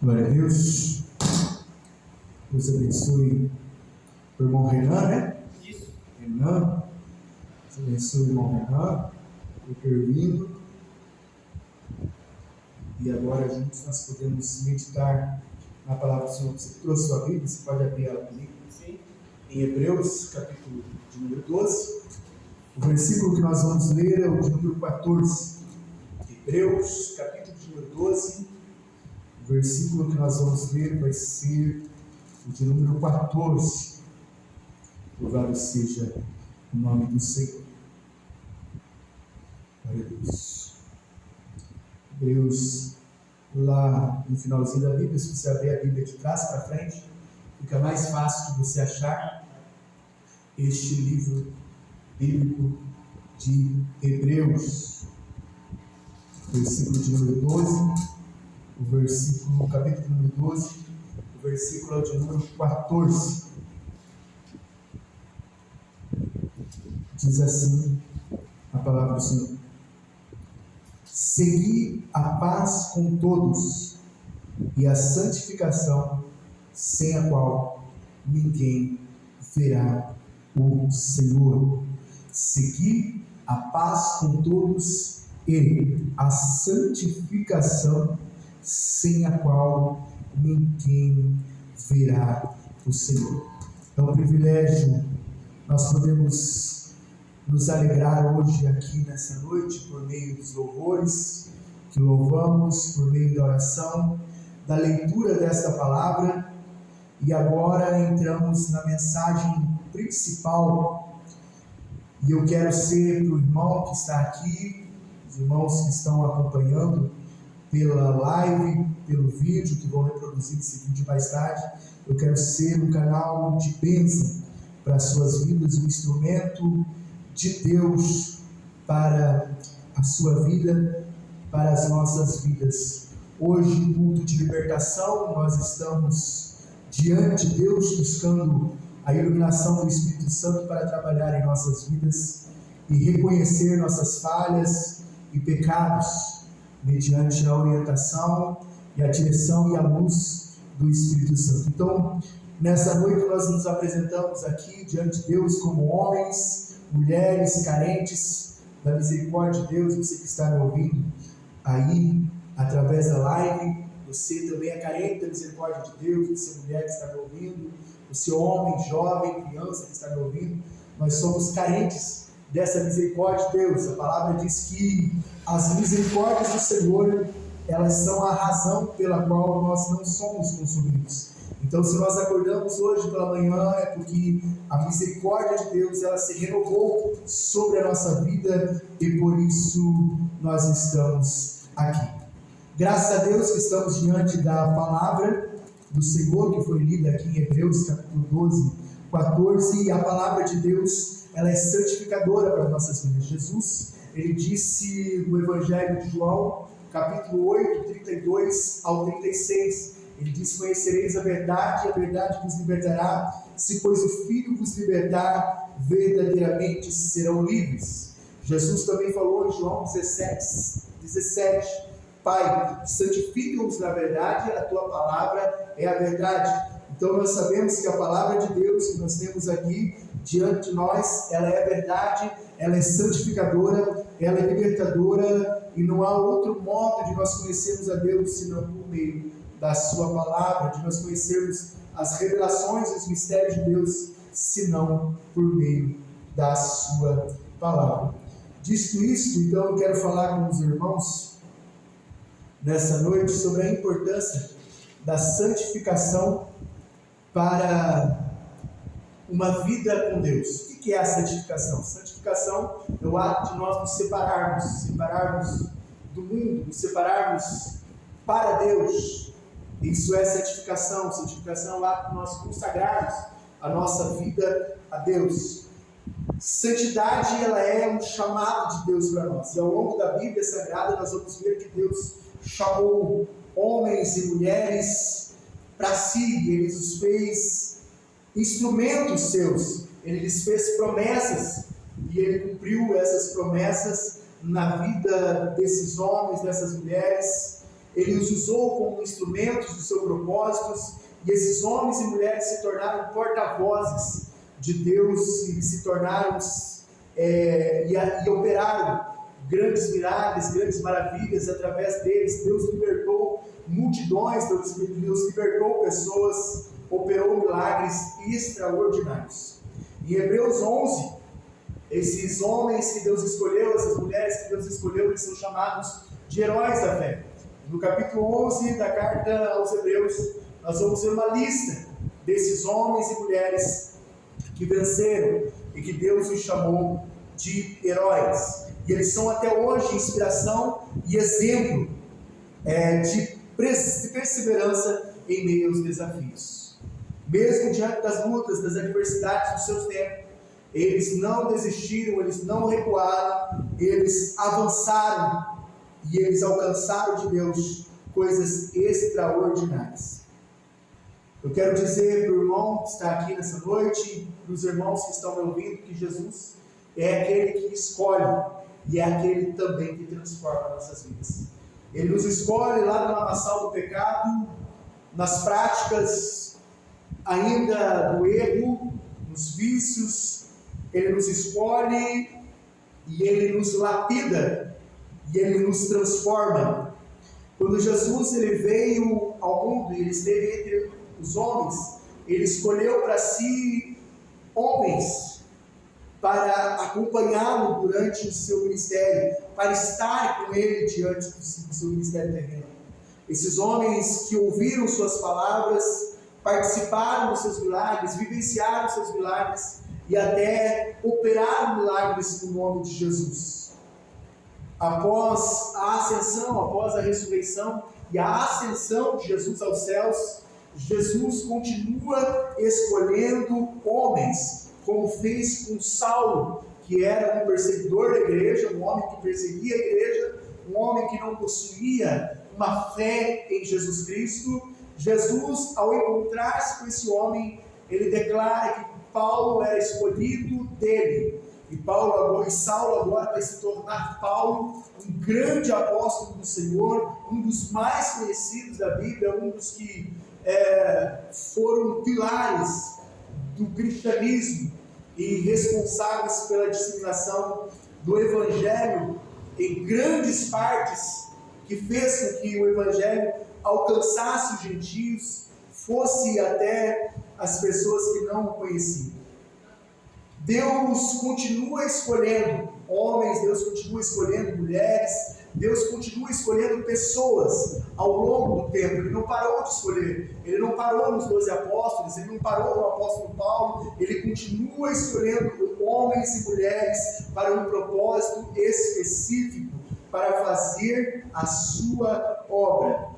Glória a Deus. Deus abençoe o irmão Renan, né? Isso. Renan. Deus abençoe o irmão Renan, o Pervindo. E agora juntos nós podemos meditar na palavra do Senhor. Você trouxe sua Bíblia, você pode abrir ela comigo? Sim. Em Hebreus, capítulo de número 12. O versículo que nós vamos ler é o de número 14. Hebreus, capítulo de número 12. O versículo que nós vamos ler vai ser o de número 14. Louvado seja o nome do Senhor. Glória a Deus. Hebreus, lá no finalzinho da Bíblia, se você abrir a Bíblia de trás para frente, fica mais fácil de você achar este livro bíblico de Hebreus. Versículo de número 12, o capítulo número 12, o versículo é o de número 14. Diz assim a palavra do Senhor: segui a paz com todos e a santificação, sem a qual ninguém verá o Senhor. Segui a paz com todos e a santificação, sem a qual ninguém verá o Senhor. É um privilégio nós podemos nos alegrar hoje aqui nessa noite por meio dos louvores que louvamos, por meio da oração, da leitura desta palavra. E agora entramos na mensagem principal, e eu quero ser para o irmão que está aqui, os irmãos que estão acompanhando pela live, pelo vídeo, que vão reproduzir esse vídeo mais tarde, eu quero ser um canal de bênção para as suas vidas, um instrumento de Deus para a sua vida, para as nossas vidas. Hoje, culto de libertação, nós estamos diante de Deus, buscando a iluminação do Espírito Santo para trabalhar em nossas vidas e reconhecer nossas falhas e pecados, mediante a orientação e a direção e a luz do Espírito Santo. Então, nessa noite nós nos apresentamos aqui diante de Deus como homens, mulheres carentes da misericórdia de Deus. Você que está me ouvindo aí através da live, você também é carente da misericórdia de Deus. Você, mulher que está me ouvindo, você, homem, jovem, criança que está me ouvindo, nós somos carentes dessa misericórdia de Deus. A palavra diz que as misericórdias do Senhor, elas são a razão pela qual nós não somos consumidos. Então, se nós acordamos hoje pela manhã, é porque a misericórdia de Deus, ela se renovou sobre a nossa vida, e por isso nós estamos aqui. Graças a Deus que estamos diante da palavra do Senhor, que foi lida aqui em Hebreus capítulo 12, 14, e a palavra de Deus, ela é santificadora para as nossas vidas. Jesus, ele disse no Evangelho de João, capítulo 8, 32 ao 36, ele diz: conhecereis a verdade vos libertará. Se, pois, o Filho vos libertar, verdadeiramente serão livres. Jesus também falou em João 17: Pai, santifica-os na verdade, a tua palavra é a verdade. Então nós sabemos que a palavra de Deus que nós temos aqui diante de nós, ela é a verdade, ela é santificadora, ela é libertadora, e não há outro modo de nós conhecermos a Deus senão por meio da sua palavra, de nós conhecermos as revelações e os mistérios de Deus, senão por meio da sua palavra. Dito isto, então eu quero falar com os irmãos nessa noite sobre a importância da santificação para uma vida com Deus. O que é a santificação? Santificação é o ato de nós nos separarmos do mundo, nos separarmos para Deus. Isso é santificação. Santificação é o ato de nós consagrarmos a nossa vida a Deus. Santidade, ela é um chamado de Deus para nós. E ao longo da Bíblia Sagrada nós vamos ver que Deus chamou homens e mulheres para si. Ele os fez instrumentos seus. Ele lhes fez promessas e ele cumpriu essas promessas na vida desses homens, dessas mulheres. Ele os usou como instrumentos dos seus propósitos, e esses homens e mulheres se tornaram porta-vozes de Deus e se tornaram e operaram grandes milagres, grandes maravilhas através deles. Deus libertou multidões, Deus libertou pessoas, operou milagres extraordinários. Em Hebreus 11, esses homens que Deus escolheu, essas mulheres que Deus escolheu, eles são chamados de heróis da fé. No capítulo 11 da carta aos Hebreus, nós vamos ver uma lista desses homens e mulheres que venceram e que Deus os chamou de heróis. E eles são até hoje inspiração e exemplo de perseverança em meio aos desafios. Mesmo diante das lutas, das adversidades dos seus tempos, eles não desistiram, eles não recuaram, eles avançaram e eles alcançaram de Deus coisas extraordinárias. Eu quero dizer para o irmão que está aqui nessa noite, para os irmãos que estão me ouvindo, que Jesus é aquele que escolhe e é aquele também que transforma nossas vidas. Ele nos escolhe lá no lamaçal do pecado, nas práticas ainda do erro, nos vícios. Ele nos escolhe e Ele nos lapida e Ele nos transforma. Quando Jesus ele veio ao mundo e Ele esteve entre os homens, Ele escolheu para si homens para acompanhá-lo durante o seu ministério, para estar com Ele diante do seu ministério terreno. Esses homens que ouviram suas palavras, participaram dos seus milagres, vivenciaram os seus milagres e até operaram milagres no nome de Jesus. Após a ascensão, após a ressurreição e a ascensão de Jesus aos céus, Jesus continua escolhendo homens, como fez com Saulo, que era um perseguidor da igreja, um homem que perseguia a igreja, um homem que não possuía uma fé em Jesus Cristo. Jesus, ao encontrar-se com esse homem, ele declara que Paulo era escolhido dele. E Saulo agora vai se tornar Paulo, um grande apóstolo do Senhor, um dos mais conhecidos da Bíblia, um dos que foram pilares do cristianismo e responsáveis pela disseminação do Evangelho em grandes partes, que fez com que o Evangelho alcançasse os gentios, fosse até as pessoas que não o conheciam. Deus continua escolhendo homens, Deus continua escolhendo mulheres, Deus continua escolhendo pessoas ao longo do tempo. Ele não parou de escolher, Ele não parou nos 12 apóstolos, Ele não parou no apóstolo Paulo, Ele continua escolhendo homens e mulheres para um propósito específico, para fazer a sua obra.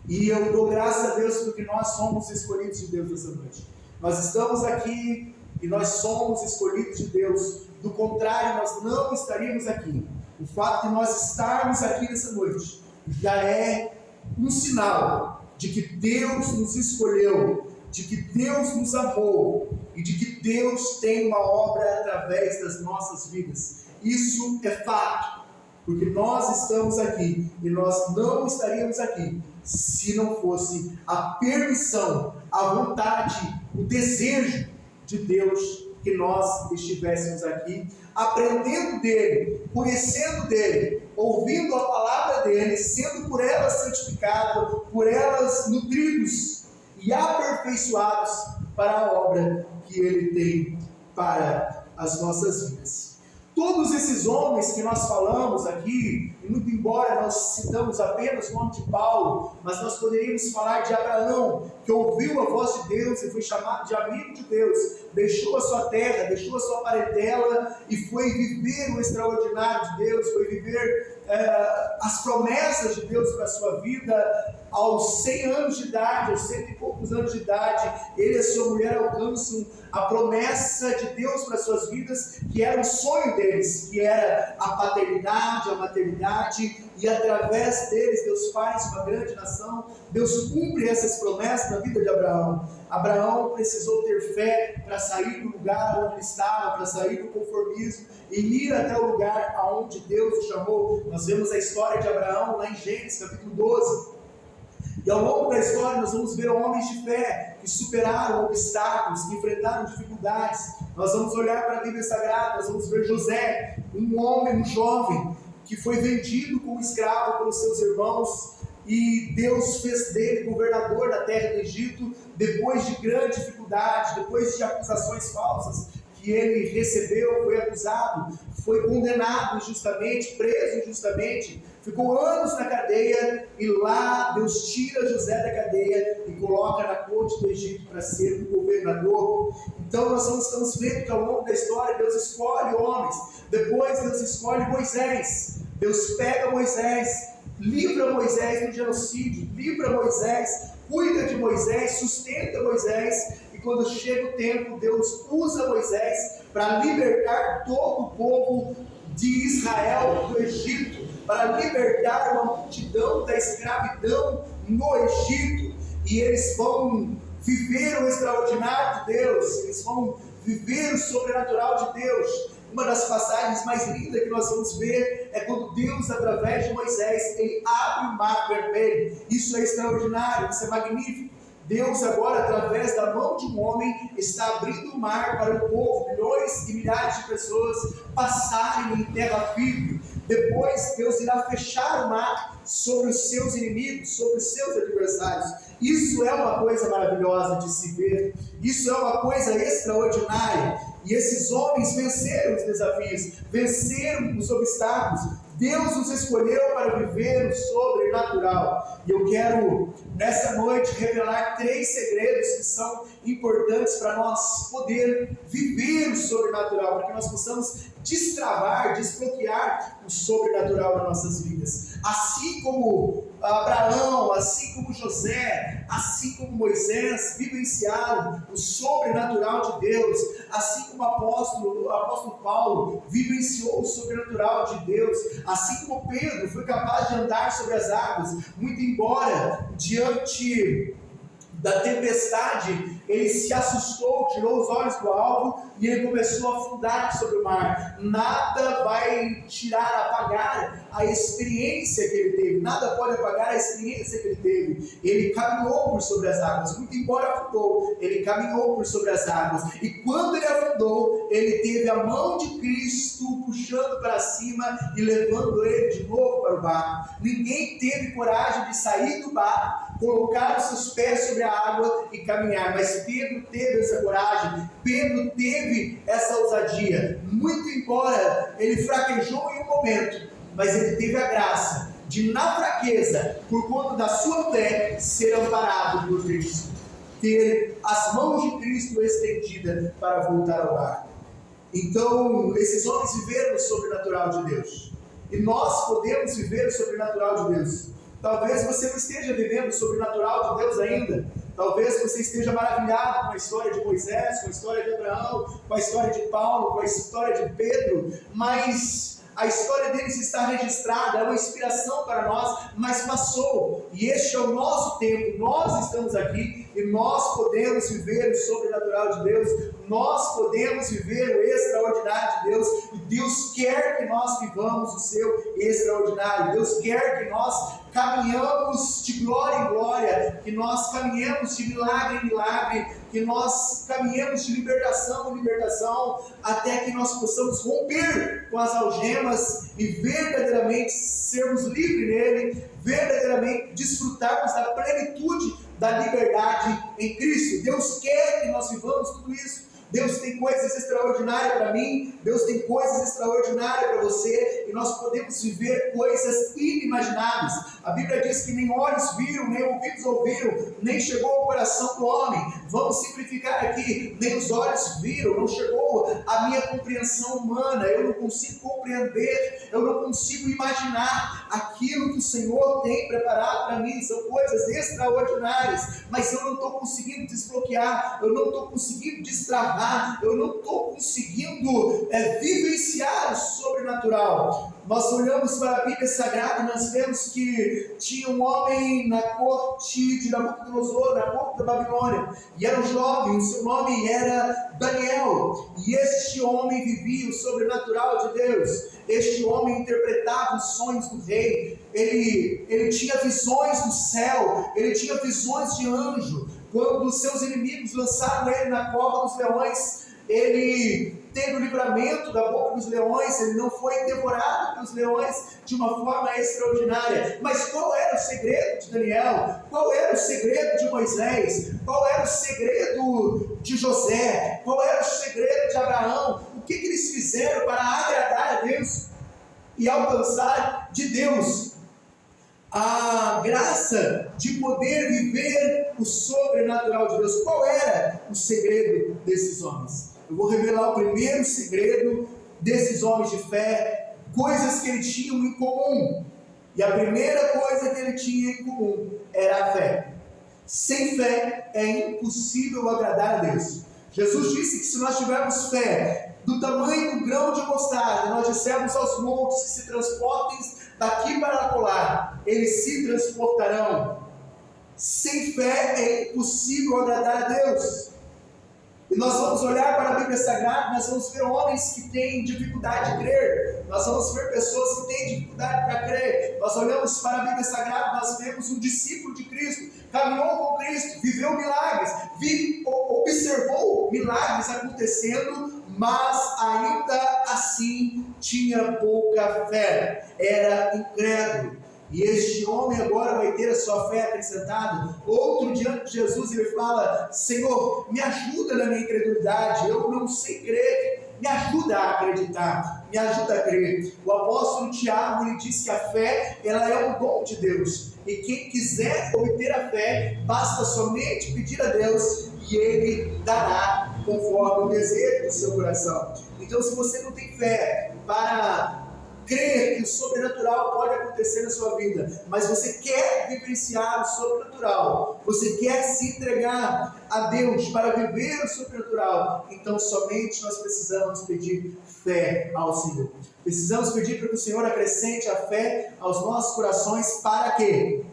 E eu dou graças a Deus porque nós somos escolhidos de Deus nessa noite. Nós estamos aqui e nós somos escolhidos de Deus. Do contrário, nós não estaríamos aqui. O fato de nós estarmos aqui nessa noite já é um sinal de que Deus nos escolheu, de que Deus nos amou e de que Deus tem uma obra através das nossas vidas. Isso é fato, porque nós estamos aqui e nós não estaríamos aqui se não fosse a permissão, a vontade, o desejo de Deus que nós estivéssemos aqui, aprendendo dele, conhecendo dele, ouvindo a palavra dele, sendo por elas santificados, por elas nutridos e aperfeiçoados para a obra que ele tem para as nossas vidas. Todos esses homens que nós falamos aqui, e muito embora nós citamos apenas o nome de Paulo, mas nós poderíamos falar de Abraão, que ouviu a voz de Deus e foi chamado de amigo de Deus, deixou a sua terra, deixou a sua parentela e foi viver o extraordinário de Deus, foi viver as promessas de Deus para a sua vida, aos 100 anos de idade, aos 100 e poucos anos de idade, ele e a sua mulher alcançam a promessa de Deus para suas vidas, que era o sonho deles, que era a paternidade, a maternidade, e através deles Deus faz uma grande nação. Deus cumpre essas promessas na vida de Abraão. Abraão precisou ter fé para sair do lugar onde ele estava, para sair do conformismo e ir até o lugar aonde Deus o chamou. Nós vemos a história de Abraão lá em Gênesis capítulo 12. E ao longo da história nós vamos ver homens de fé que superaram obstáculos, que enfrentaram dificuldades. Nós vamos olhar para a Bíblia Sagrada, nós vamos ver José, um homem, um jovem, que foi vendido como escravo pelos seus irmãos, e Deus fez dele governador da terra do Egito, depois de grande dificuldade, depois de acusações falsas que ele recebeu, foi acusado, foi condenado injustamente, preso injustamente, ficou anos na cadeia, e lá Deus tira José da cadeia e coloca na corte do Egito para ser o governador. Então nós estamos vendo que ao longo da história Deus escolhe homens, depois Deus escolhe Moisés. Deus pega Moisés, livra Moisés do genocídio, livra Moisés, cuida de Moisés, sustenta Moisés, e quando chega o tempo, Deus usa Moisés para libertar todo o povo de Israel do Egito, para libertar uma multidão da escravidão no Egito, e eles vão viver o extraordinário de Deus, eles vão viver o sobrenatural de Deus. Uma das passagens mais lindas que nós vamos ver é quando Deus, através de Moisés, ele abre o mar vermelho. Isso é extraordinário, isso é magnífico. Deus agora, através da mão de um homem, está abrindo o mar para o povo, milhões e milhares de pessoas passarem em terra firme. Depois Deus irá fechar o mar sobre os seus inimigos, sobre os seus adversários. Isso é uma coisa maravilhosa de se ver, isso é uma coisa extraordinária. E esses homens venceram os desafios, venceram os obstáculos. Deus os escolheu para viver o sobrenatural. E eu quero, nessa noite, revelar 3 segredos que são importantes para nós poder viver o sobrenatural, para que nós possamos destravar, desbloquear o sobrenatural nas nossas vidas. Assim como Abraão, assim como José, assim como Moisés vivenciaram o sobrenatural de Deus, assim como o apóstolo Paulo vivenciou o sobrenatural de Deus, assim como Pedro foi capaz de andar sobre as águas, muito embora diante da tempestade ele se assustou, tirou os olhos do alvo e ele começou a afundar sobre o mar. Nada vai apagar a experiência que ele teve, nada pode apagar a experiência que ele teve. Ele caminhou por sobre as águas, muito embora afundou, ele caminhou por sobre as águas, e quando ele afundou, ele teve a mão de Cristo puxando para cima e levando ele de novo para o barco. Ninguém teve coragem de sair do barco, colocar os seus pés sobre a água e caminhar, mas Pedro teve essa coragem, Pedro teve essa ousadia, muito embora ele fraquejou em um momento, mas ele teve a graça de, na fraqueza, por conta da sua fé, ser amparado por Cristo, ter as mãos de Cristo estendidas para voltar ao barco. Então, esses homens viveram o sobrenatural de Deus, e nós podemos viver o sobrenatural de Deus. Talvez você não esteja vivendo o sobrenatural de Deus ainda. Talvez você esteja maravilhado com a história de Moisés, com a história de Abraão, com a história de Paulo, com a história de Pedro, mas a história deles está registrada, é uma inspiração para nós, mas passou, e este é o nosso tempo, nós estamos aqui, e nós podemos viver o sobrenatural de Deus, nós podemos viver o extraordinário de Deus, e Deus quer que nós vivamos o seu extraordinário, Deus quer que nós caminhamos de glória em glória, que nós caminhemos de milagre em milagre, que nós caminhemos de libertação em libertação, até que nós possamos romper com as algemas e verdadeiramente sermos livres nele, verdadeiramente desfrutarmos da plenitude da liberdade em Cristo. Deus quer que nós vivamos tudo isso. Deus tem coisas extraordinárias para mim, Deus tem coisas extraordinárias para você, e nós podemos viver coisas inimagináveis. A Bíblia diz que nem olhos viram, nem ouvidos ouviram, nem chegou ao coração do homem. Vamos simplificar aqui: nem os olhos viram, não chegou à minha compreensão humana, eu não consigo compreender, eu não consigo imaginar aquilo que o Senhor tem preparado para mim são coisas extraordinárias, mas eu não estou conseguindo desbloquear, eu não estou conseguindo destravar, eu não estou conseguindo vivenciar o sobrenatural. Nós olhamos para a Bíblia Sagrada e nós vemos que tinha um homem na corte de Nabucodonosor, na corte da Babilônia, e era um jovem, o seu nome era Daniel, e este homem vivia o sobrenatural de Deus. Este homem interpretava os sonhos do rei, ele tinha visões do céu, ele tinha visões de anjo. Quando os seus inimigos lançaram ele na cova dos leões, ele teve o livramento da boca dos leões, ele não foi devorado pelos leões de uma forma extraordinária. Mas qual era o segredo de Daniel? Qual era o segredo de Moisés? Qual era o segredo de José? Qual era o segredo de Abraão? O que eles fizeram para agradar a Deus e alcançar de Deus a graça de poder viver o sobrenatural de Deus? Qual era o segredo desses homens? Eu vou revelar o primeiro segredo desses homens de fé, coisas que eles tinham em comum. E a primeira coisa que ele tinha em comum era a fé. Sem fé é impossível agradar a Deus. Jesus disse que se nós tivermos fé do tamanho do grão de mostarda, nós dissermos aos montes que se transportem daqui para lá, eles se transportarão. Sem fé é impossível agradar a Deus. E nós vamos olhar para a Bíblia Sagrada, nós vamos ver homens que têm dificuldade de crer, nós vamos ver pessoas que têm dificuldade para crer. Nós olhamos para a Bíblia Sagrada, nós vemos um discípulo de Cristo, caminhou com Cristo, viveu milagres, observou milagres acontecendo, mas ainda assim tinha pouca fé, era incrédulo. E este homem agora vai ter a sua fé acrescentada. Outro diante de Jesus, ele fala: Senhor, me ajuda na minha incredulidade, eu não sei crer, me ajuda a acreditar, me ajuda a crer. O apóstolo Tiago, ele diz que a fé, ela é um dom de Deus, e quem quiser obter a fé, basta somente pedir a Deus, e Ele dará conforme o desejo do seu coração. Então, se você não tem fé para crer que o sobrenatural pode acontecer na sua vida, mas você quer vivenciar o sobrenatural, você quer se entregar a Deus para viver o sobrenatural, então somente nós precisamos pedir fé ao Senhor. Precisamos pedir para que o Senhor acrescente a fé aos nossos corações, para que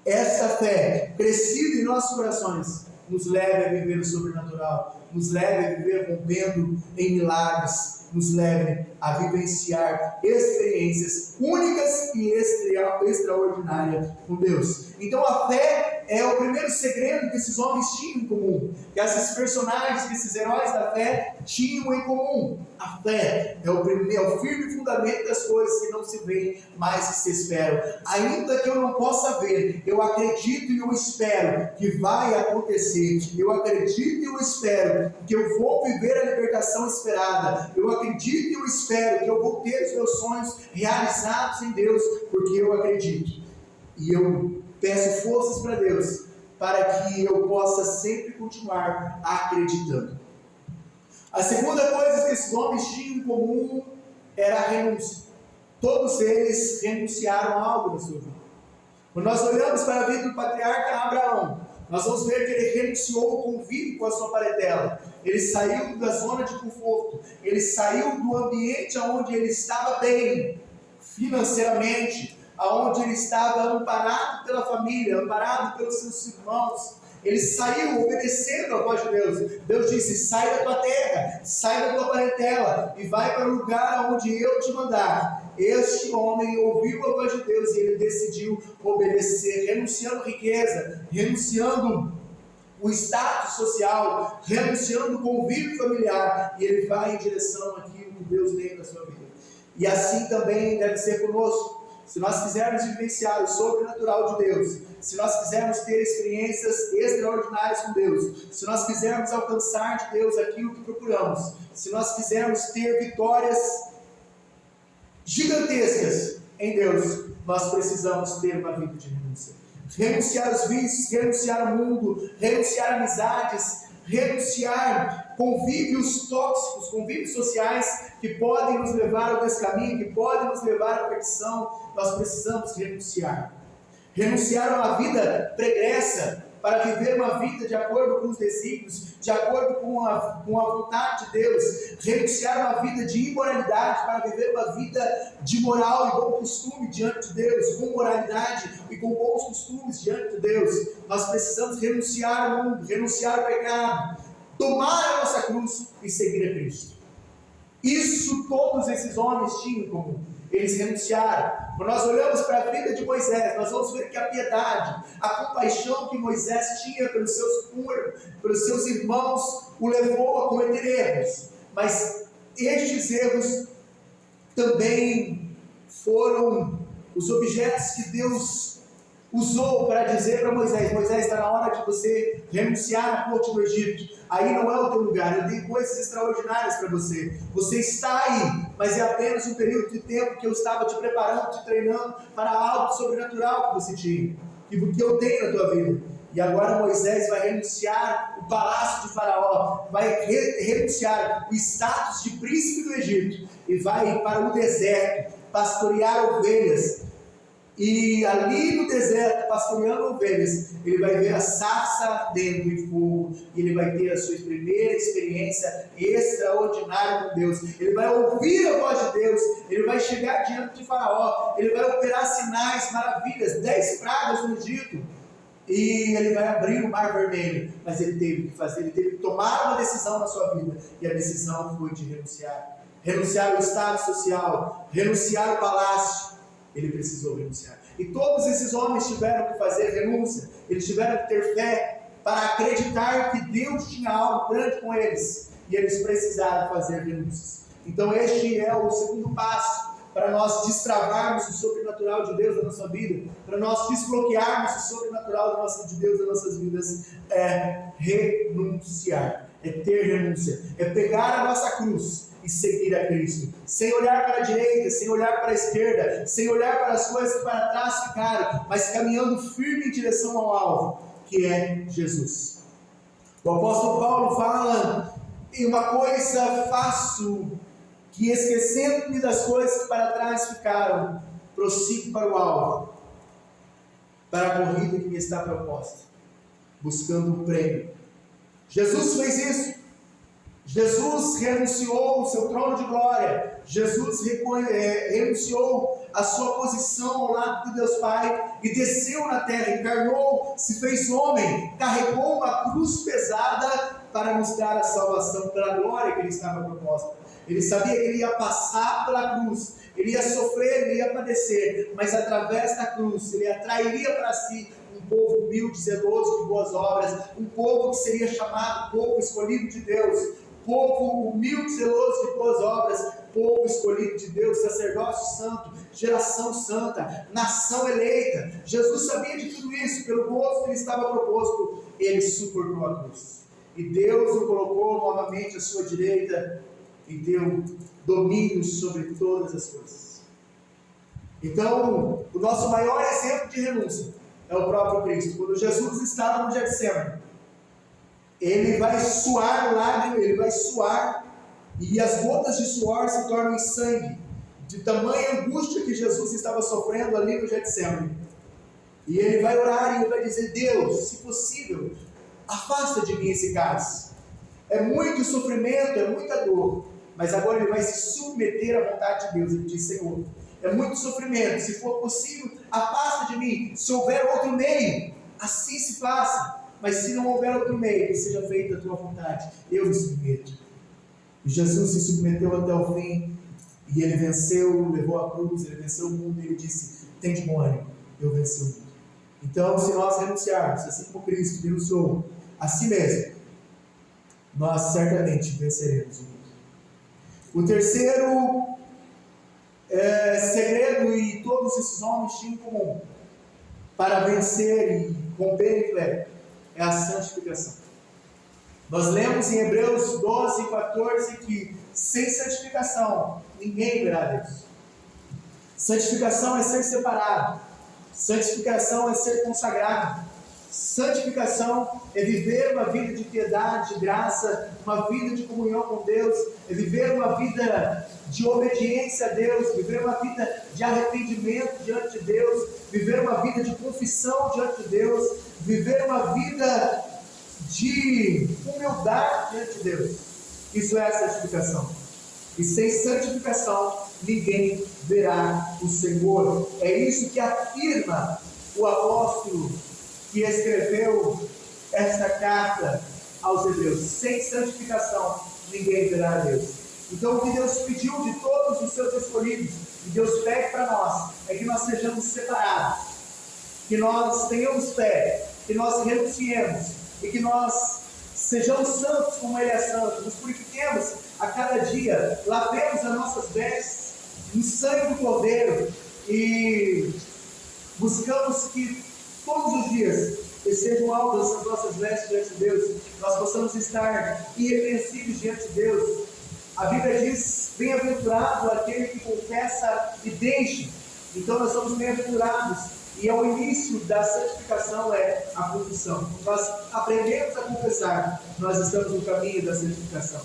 essa fé, crescida em nossos corações, nos leve a viver o sobrenatural, nos leve a viver rompendo em milagres, nos leve a vivenciar experiências únicas e extraordinárias com Deus. Então a fé é o primeiro segredo que esses homens tinham em comum, que esses personagens, que esses heróis da fé tinham em comum. A fé é o firme fundamento das coisas que não se veem, mas que se esperam. Ainda que eu não possa ver, eu acredito e eu espero que vai acontecer. Eu acredito e eu espero que eu vou viver a libertação esperada. Eu acredito e eu espero que eu vou ter os meus sonhos realizados em Deus, porque eu acredito. E eu peço forças para Deus, para que eu possa sempre continuar acreditando. A segunda coisa que esses homens tinham em comum era a renúncia. Todos eles renunciaram a algo na sua vida. Quando nós olhamos para a vida do patriarca Abraão, nós vamos ver que ele renunciou o convívio com a sua parentela. Ele saiu da zona de conforto, ele saiu do ambiente onde ele estava bem, financeiramente, onde ele estava amparado pela família, amparado pelos seus irmãos. Ele saiu obedecendo a voz de Deus. Deus disse: sai da tua terra, sai da tua parentela e vai para o lugar onde eu te mandar. Este homem ouviu a voz de Deus e ele decidiu obedecer, renunciando riqueza, renunciando o status social, renunciando o convívio familiar, e ele vai em direção àquilo que Deus tem na sua vida. E assim também deve ser conosco. Se nós quisermos vivenciar o sobrenatural de Deus, se nós quisermos ter experiências extraordinárias com Deus, se nós quisermos alcançar de Deus aquilo que procuramos, se nós quisermos ter vitórias gigantescas em Deus, nós precisamos ter uma vida de renúncia. Renunciar aos vícios, renunciar ao mundo, renunciar a amizades, renunciar convívios tóxicos, convívios sociais que podem nos levar ao descaminho, que podem nos levar à perdição. Nós precisamos renunciar. Renunciar a uma vida pregressa para viver uma vida de acordo com os desígnios, de acordo com a vontade de Deus. Renunciar a uma vida de imoralidade para viver uma vida de moral e bom costume diante de Deus, com moralidade e com bons costumes diante de Deus. Nós precisamos renunciar ao mundo, renunciar ao pecado, tomar a nossa cruz e seguir a Cristo. Isso todos esses homens tinham em comum. Eles renunciaram. Quando nós olhamos para a vida de Moisés, nós vamos ver que a piedade, a compaixão que Moisés tinha pelos seus irmãos, o levou a cometer erros. Mas estes erros também foram os objetos que Deus usou para dizer para Moisés: Moisés, está na hora de você renunciar à corte do Egito. Aí não é o teu lugar, eu tenho coisas extraordinárias para você. Você está aí, mas é apenas um período de tempo que eu estava te preparando, te treinando para algo sobrenatural que você tinha, e que eu tenho na tua vida. E agora Moisés vai renunciar o palácio de Faraó, vai renunciar o status de príncipe do Egito, e vai para o deserto pastorear ovelhas. E ali no deserto, pastoreando ovelhas, ele vai ver a sarça ardendo em fogo, e ele vai ter a sua primeira experiência extraordinária com Deus. Ele vai ouvir a voz de Deus, ele vai chegar diante de Faraó, ele vai operar sinais, maravilhas, 10 pragas no Egito, e ele vai abrir o Mar Vermelho. Mas ele teve que tomar uma decisão na sua vida, e a decisão foi de renunciar ao estado social, renunciar ao palácio. Ele precisou renunciar. E todos esses homens tiveram que fazer renúncia. Eles tiveram que ter fé para acreditar que Deus tinha algo grande com eles. E eles precisaram fazer renúncias. Então este é o segundo passo para nós destravarmos o sobrenatural de Deus na nossa vida, para nós desbloquearmos o sobrenatural de Deus nas nossas vidas. É renunciar, é ter renúncia, é pegar a nossa cruz e seguir a Cristo, sem olhar para a direita, sem olhar para a esquerda, sem olhar para as coisas que para trás ficaram, mas caminhando firme em direção ao alvo, que é Jesus. O apóstolo Paulo fala: em uma coisa faço, que esquecendo-me das coisas que para trás ficaram, prossigo para o alvo, para a corrida que me está proposta, buscando o prêmio. Jesus fez isso. Jesus renunciou o seu trono de glória. Jesus renunciou a sua posição ao lado de Deus Pai e desceu na terra, encarnou, se fez homem, carregou uma cruz pesada para nos dar a salvação pela glória que lhe estava proposta. Ele sabia que ele ia passar pela cruz, ele ia sofrer, ele ia padecer, mas através da cruz ele atrairia para si um povo humilde, zeloso de boas obras, um povo que seria chamado povo escolhido de Deus, povo humilde, zeloso de boas obras, povo escolhido de Deus, sacerdócio santo, geração santa, nação eleita. Jesus sabia de tudo isso. Pelo gozo que lhe estava proposto, ele suportou a cruz, e Deus o colocou novamente à sua direita e deu domínio sobre todas as coisas. Então, o nosso maior exemplo de renúncia é o próprio Cristo. Quando Jesus estava no Getsemane, ele vai suar lágrimas, ele vai suar, e as gotas de suor se tornam em sangue, de tamanha angústia que Jesus estava sofrendo ali no Getsemane. E ele vai orar e ele vai dizer: Deus, se possível, afasta de mim esse cálice. É muito sofrimento, é muita dor, mas agora ele vai se submeter à vontade de Deus. Ele diz: Senhor, é muito sofrimento, se for possível, afasta de mim. Se houver outro meio, assim se faça. Mas se não houver outro meio, que seja feita a tua vontade, eu me submeto. E Jesus se submeteu até o fim, e ele venceu, levou a cruz, ele venceu o mundo, e ele disse: tem de bom ânimo, eu venci o mundo. Então, se nós renunciarmos, assim como Cristo renunciou a si mesmo, nós certamente venceremos o mundo. O terceiro segredo, e todos esses homens tinham em comum, para vencer e romper em fé, é a santificação. Nós lemos em Hebreus 12, 14 que sem santificação ninguém verá Deus. Santificação é ser separado, santificação é ser consagrado, Santificação é viver uma vida de piedade, de graça, uma vida de comunhão com Deus, é viver uma vida de obediência a Deus, viver uma vida de arrependimento diante de Deus, viver uma vida de confissão diante de Deus, viver uma vida de humildade diante de Deus. Isso é a santificação. E sem santificação ninguém verá o Senhor. É isso que afirma o apóstolo que escreveu esta carta aos Hebreus. Sem santificação ninguém verá a Deus. Então o que Deus pediu de todos os seus escolhidos, e Deus pede para nós, é que nós sejamos separados, que nós tenhamos fé, que nós renunciemos e que nós sejamos santos como Ele é santo, nos purifiquemos a cada dia, lavemos as nossas vestes no sangue do Cordeiro e buscamos que todos os dias sejam alvas as nossas vestes diante de Deus, nós possamos estar irrepreensíveis diante de Deus. A Bíblia diz: bem-aventurado aquele que confessa e deixa. Então nós somos bem-aventurados, e o início da santificação é a confissão. Nós aprendemos a confessar, nós estamos no caminho da santificação,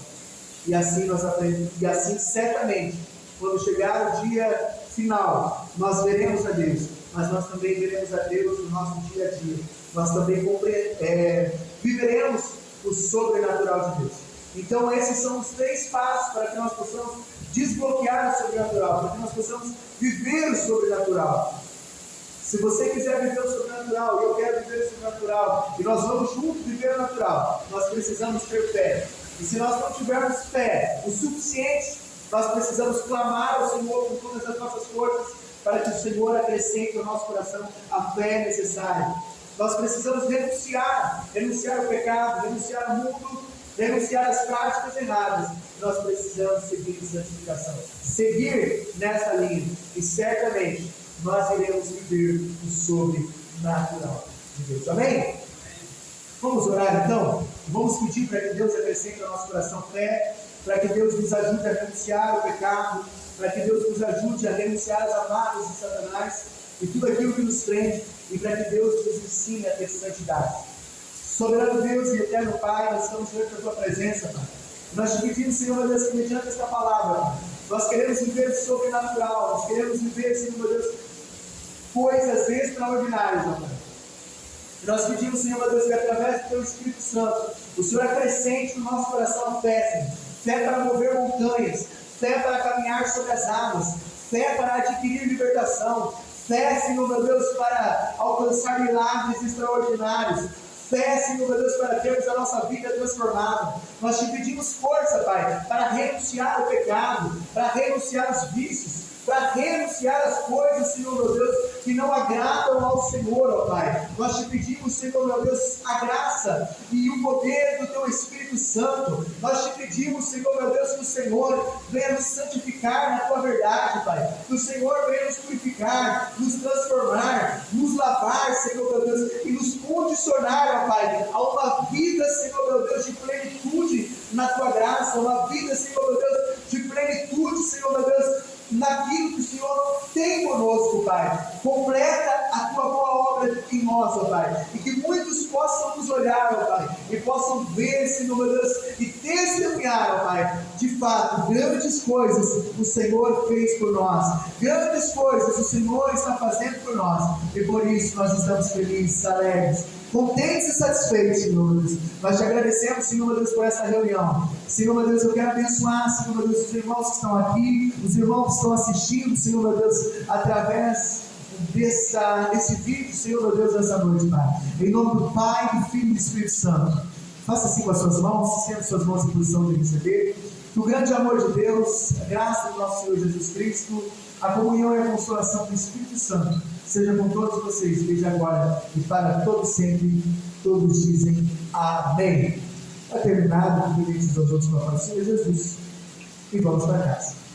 e assim nós aprendemos, e assim certamente, quando chegar o dia final, nós veremos a Deus, mas nós também veremos a Deus no nosso dia a dia. Nós também viveremos o sobrenatural de Deus. Então esses são os 3 passos para que nós possamos desbloquear o sobrenatural, para que nós possamos viver o sobrenatural. Se você quiser viver o sobrenatural, e eu quero viver o sobrenatural, e nós vamos juntos viver o natural, nós precisamos ter fé. E se nós não tivermos fé o suficiente, nós precisamos clamar ao Senhor com todas as nossas forças, para que o Senhor acrescente ao nosso coração a fé necessária. Nós precisamos renunciar ao pecado, renunciar ao mundo, renunciar às práticas erradas. Nós precisamos seguir em santificação, seguir nessa linha, e certamente nós iremos viver o sobrenatural de Deus. Amém? Vamos orar então? Vamos pedir para que Deus acrescente ao nosso coração fé, para que Deus nos ajude a renunciar ao pecado, para que Deus nos ajude a renunciar às amarras de Satanás e tudo aquilo que nos prende, e para que Deus nos ensine a ter santidade. Soberano Deus e eterno Pai, nós estamos diante da Tua presença, Pai. Nós te pedimos, Senhor meu Deus, que mediante esta palavra, Pai, nós queremos viver o sobrenatural, nós queremos viver, Senhor meu Deus, coisas extraordinárias, Pai. Nós pedimos, Senhor meu Deus, que através do Teu Espírito Santo, o Senhor acrescente no nosso coração fé, Senhor. Fé para mover montanhas, fé para caminhar sobre as águas, fé para adquirir libertação, fé, Senhor meu Deus, para alcançar milagres extraordinários, fé, Senhor meu Deus, para termos a nossa vida transformada. Nós te pedimos força, Pai, para renunciar ao pecado, para renunciar aos vícios, para renunciar às coisas, Senhor meu Deus, que não agradam ao Senhor, ó Pai. Nós te pedimos, Senhor meu Deus, a graça e o poder do Teu Espírito Santo. Nós te pedimos, Senhor meu Deus, que o Senhor venha nos santificar na Tua verdade, Pai. Que o Senhor venha nos purificar, nos transformar, nos lavar, Senhor meu Deus, e nos condicionar, ó Pai, a uma vida, Senhor meu Deus, de plenitude na Tua graça, uma vida, Senhor meu Deus, de plenitude, Senhor meu Deus, naquilo que o Senhor tem conosco, Pai. Completa a Tua boa obra em nós, ó Pai, e que muitos possam nos olhar, ó Pai, e possam ver, Senhor meu Deus, e testemunhar, ó Pai, de fato, grandes coisas o Senhor fez por nós, grandes coisas o Senhor está fazendo por nós, e por isso nós estamos felizes, alegres, contentes e satisfeitos, Senhor meu Deus. Nós te agradecemos, Senhor meu Deus, por essa reunião. Senhor meu Deus, eu quero abençoar, Senhor meu Deus, os irmãos que estão aqui, os irmãos que estão assistindo, Senhor meu Deus, através desse vídeo, Senhor meu Deus, nessa noite, Pai. Em nome do Pai, do Filho e do Espírito Santo. Faça assim com as suas mãos, estenda suas mãos em posição de receber. Que o grande amor de Deus, a graça do nosso Senhor Jesus Cristo, a comunhão e a consolação do Espírito Santo seja com todos vocês, desde agora e para todos sempre. Todos dizem amém. Está terminado, cumprimentos aos outros com a paz do Senhor Jesus, e vamos para casa.